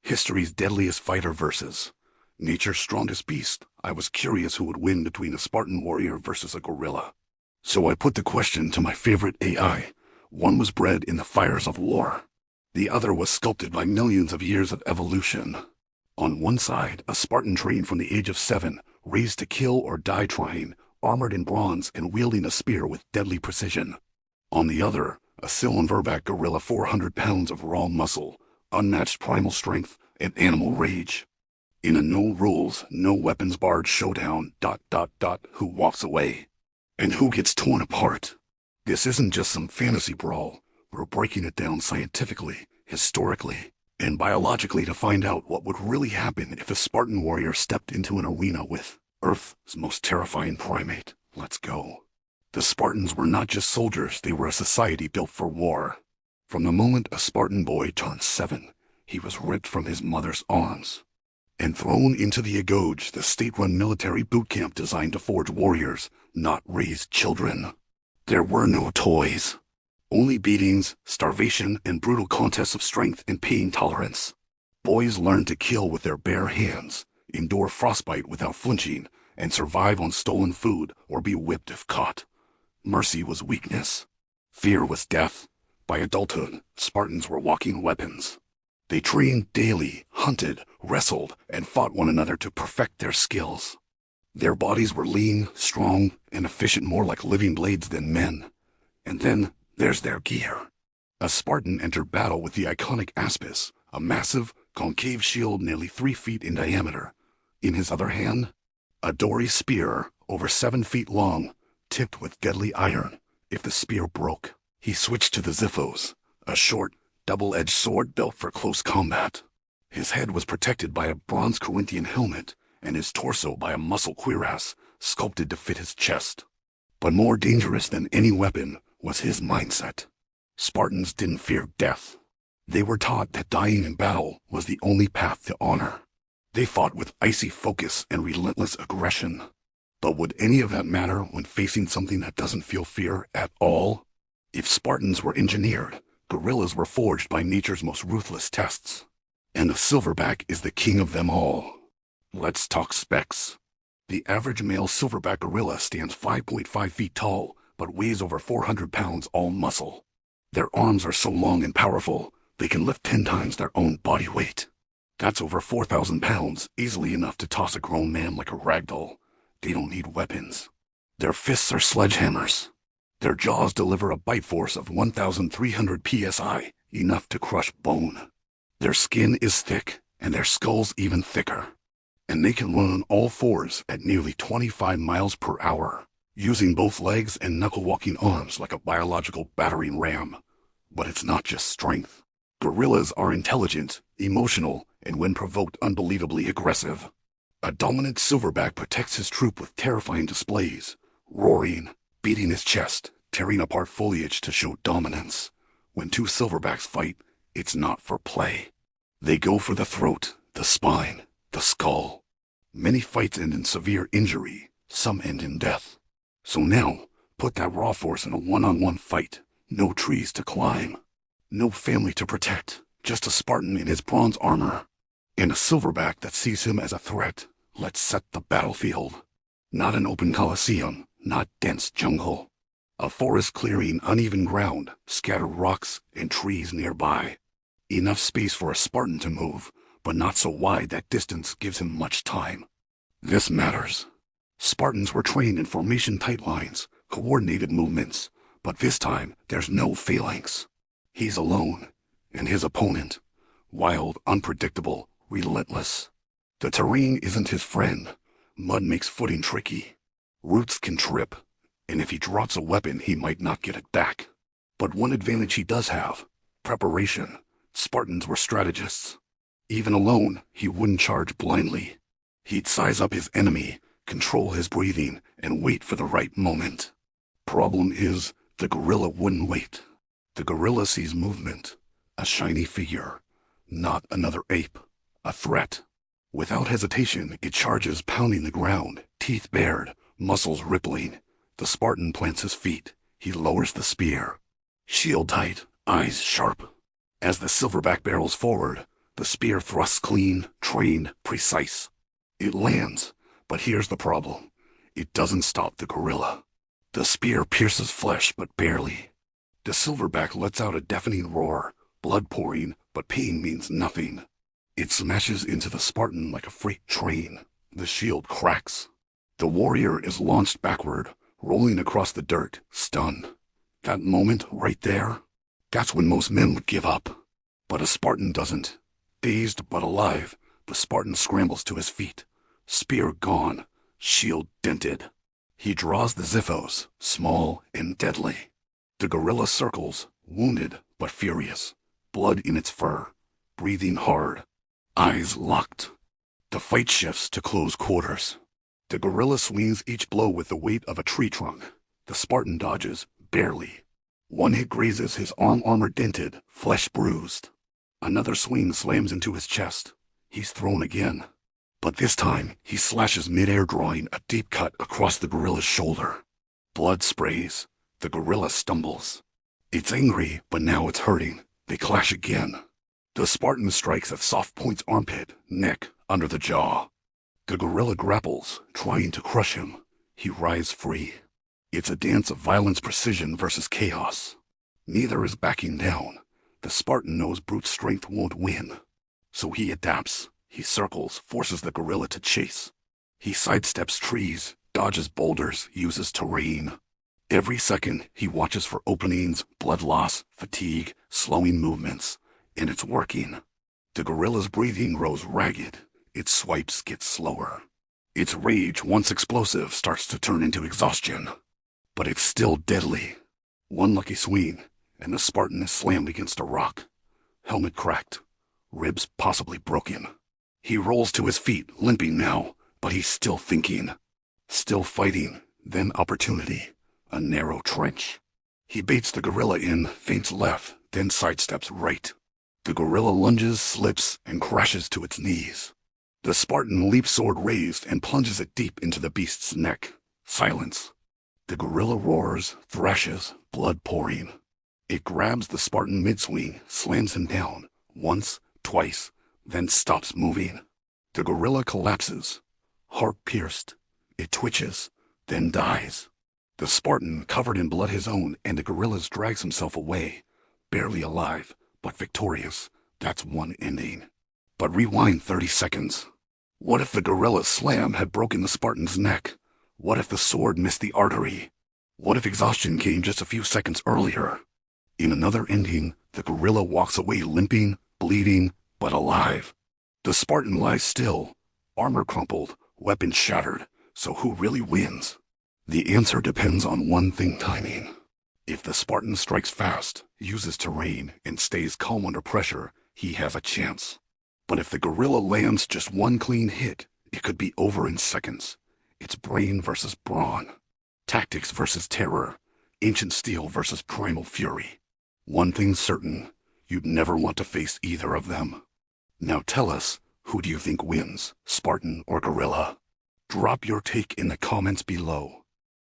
History's deadliest fighter versus nature's strongest beast. I was curious who would win between a Spartan warrior versus a gorilla. So I put the question to my favorite AI. One was bred in the fires of war. The other was sculpted by millions of years of evolution. On one side, a Spartan trained from the age of 7, raised to kill or die trying, armored in bronze and wielding a spear with deadly precision. On the other, a Silverback gorilla, 400 pounds of raw muscle, unmatched primal strength, and animal rage. In a no rules, no weapons barred showdown, who walks away? And who gets torn apart? This isn't just some fantasy brawl. We're breaking it down scientifically, historically, and biologically to find out what would really happen if a Spartan warrior stepped into an arena with Earth's most terrifying primate. Let's go. The Spartans were not just soldiers, they were a society built for war. From the moment a Spartan boy turned 7, he was ripped from his mother's arms and thrown into the Agoge, the state-run military boot camp designed to forge warriors, not raise children. There were no toys. Only beatings, starvation, and brutal contests of strength and pain tolerance. Boys learned to kill with their bare hands, endure frostbite without flinching, and survive on stolen food or be whipped if caught. Mercy was weakness. Fear was death. By adulthood, Spartans were walking weapons. They trained daily, hunted, wrestled, and fought one another to perfect their skills. Their bodies were lean, strong, and efficient, more like living blades than men. And then there's their gear. A Spartan entered battle with the iconic aspis, a massive, concave shield nearly 3 feet in diameter. In his other hand, a dory spear over 7 feet long, tipped with deadly iron. If the spear broke, he switched to the xiphos, a short, double-edged sword built for close combat. His head was protected by a bronze Corinthian helmet, and his torso by a muscle cuirass sculpted to fit his chest. But more dangerous than any weapon was his mindset. Spartans didn't fear death. They were taught that dying in battle was the only path to honor. They fought with icy focus and relentless aggression. But would any of that matter when facing something that doesn't feel fear at all? If Spartans were engineered, gorillas were forged by nature's most ruthless tests. And the Silverback is the king of them all. Let's talk specs. The average male Silverback gorilla stands 5.5 feet tall, but weighs over 400 pounds all muscle. Their arms are so long and powerful, they can lift 10 times their own body weight. That's over 4,000 pounds, easily enough to toss a grown man like a ragdoll. They don't need weapons. Their fists are sledgehammers. Their jaws deliver a bite force of 1,300 psi, enough to crush bone. Their skin is thick, and their skull's even thicker. And they can run on all fours at nearly 25 miles per hour, using both legs and knuckle-walking arms like a biological battering ram. But it's not just strength. Gorillas are intelligent, emotional, and when provoked, unbelievably aggressive. A dominant Silverback protects his troop with terrifying displays, roaring, beating his chest, tearing apart foliage to show dominance. When 2 Silverbacks fight, it's not for play. They go for the throat, the spine, the skull. Many fights end in severe injury, some end in death. So now, put that raw force in a one-on-one fight. No trees to climb. No family to protect. Just a Spartan in his bronze armor. And a Silverback that sees him as a threat. Let's set the battlefield. Not an open coliseum, not dense jungle. A forest clearing, uneven ground, scattered rocks and trees nearby. Enough space for a Spartan to move, but not so wide that distance gives him much time. This matters. Spartans were trained in formation tight lines, coordinated movements, but this time there's no phalanx. He's alone, and his opponent, wild, unpredictable, relentless. The terrain isn't his friend. Mud makes footing tricky. Roots can trip, and if he drops a weapon, he might not get it back. But one advantage he does have: preparation. Spartans were strategists. Even alone, he wouldn't charge blindly. He'd size up his enemy, control his breathing, and wait for the right moment. Problem is, the gorilla wouldn't wait. The gorilla sees movement, a shiny figure, not another ape, a threat. Without hesitation, it charges, pounding the ground, teeth bared, muscles rippling. The Spartan plants his feet. He lowers the spear. Shield tight, eyes sharp. As the Silverback barrels forward, The spear thrusts clean, trained, precise. It lands, but here's the problem. It doesn't stop the gorilla. The spear pierces flesh, but barely. The silverback lets out a deafening roar, blood pouring, but pain means nothing. It smashes into the Spartan like a freight train. The shield cracks. The warrior is launched backward, rolling across the dirt, stunned. That moment right there, that's when most men would give up. But a Spartan doesn't. Dazed but alive, the Spartan scrambles to his feet. Spear gone, shield dented. He draws the Ziphos, small and deadly. The gorilla circles, wounded but furious, blood in its fur, breathing hard, eyes locked. The fight shifts to close quarters. The gorilla swings each blow with the weight of a tree trunk. The Spartan dodges, barely. One hit grazes his armor dented, flesh bruised. Another swing slams into his chest. He's thrown again. But this time, he slashes midair, drawing a deep cut across the gorilla's shoulder. Blood sprays. The gorilla stumbles. It's angry, but now it's hurting. They clash again. The Spartan strikes at soft point's armpit, neck, under the jaw. The gorilla grapples, trying to crush him. He writhes free. It's a dance of violence, precision versus chaos. Neither is backing down. The Spartan knows brute strength won't win. So he adapts. He circles, forces the gorilla to chase. He sidesteps trees, dodges boulders, uses terrain. Every second, he watches for openings, blood loss, fatigue, slowing movements. And it's working. The gorilla's breathing grows ragged. Its swipes get slower. Its rage, once explosive, starts to turn into exhaustion. But it's still deadly. One lucky swing, and the Spartan is slammed against a rock. Helmet cracked. Ribs possibly broken. He rolls to his feet, limping now, but he's still thinking. Still fighting, then opportunity. A narrow trench. He baits the gorilla in, feints left, then sidesteps right. The gorilla lunges, slips, and crashes to its knees. The Spartan leaps sword raised and plunges it deep into the beast's neck. Silence. The gorilla roars, thrashes, blood pouring. It grabs the Spartan mid-swing, slams him down, once, twice, then stops moving. The gorilla collapses. Heart pierced. It twitches, then dies. The Spartan, covered in blood his own, and the gorilla's drags himself away. Barely alive, but victorious. That's one ending. But rewind 30 seconds. What if the gorilla's slam had broken the Spartan's neck? What if the sword missed the artery? What if exhaustion came just a few seconds earlier? In another ending, the gorilla walks away limping, bleeding, but alive. The Spartan lies still, armor crumpled, weapon shattered. So who really wins? The answer depends on one thing: timing. If the Spartan strikes fast, uses terrain, and stays calm under pressure, he has a chance. But if the gorilla lands just one clean hit, it could be over in seconds. It's brain versus brawn. Tactics versus terror. Ancient steel versus primal fury. One thing's certain, you'd never want to face either of them. Now tell us, who do you think wins, Spartan or gorilla? Drop your take in the comments below.